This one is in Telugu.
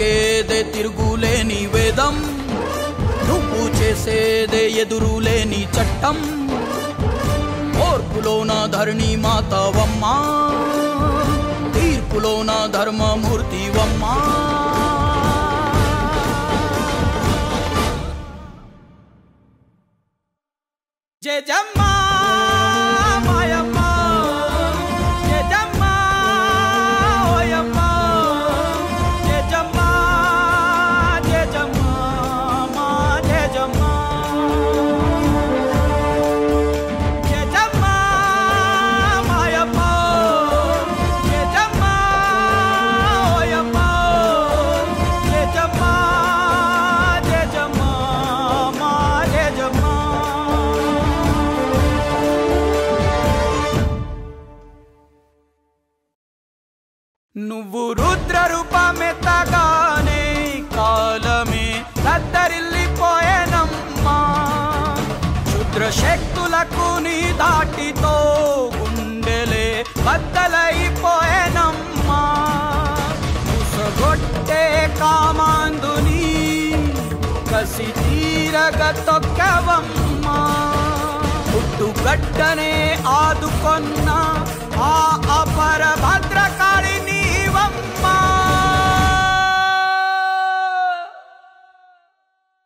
పలికేదే తిరుగులేని వేదం, నువ్వు చేసేదే ఎదురులేని చట్టం. ఓర్పులోన ధరణి మాతవమ్మా, తీర్పులోన ధర్మమూర్తివమ్మా. జయజమ్మా మాయమ్మా, జయజమ్మా ఓయమ్మా, జయజమ్మా జయజమ్మా మా జయజమ్మా. జయజమ్మా మాయమ్మా, జయజమ్మా ఓయమ్మా, జయజమ్మా జయజమ్మా మా జయజమ్మా. నువ్వు రుద్ర రూపమెత్తగానే కాలమే దద్దరిల్లిపోయేనమ్మా. క్షుద్ర శక్తులకు నీ దాటితో గుండెలే బద్దలైపోయేనమ్మా. ముసగొట్టే కామాందుని కసి తీరగ తొక్కవమ్మా. పుట్టుగడ్డనే ఆదుకొన్న ఆ అపర భద్రకాళి నీవమ్మ.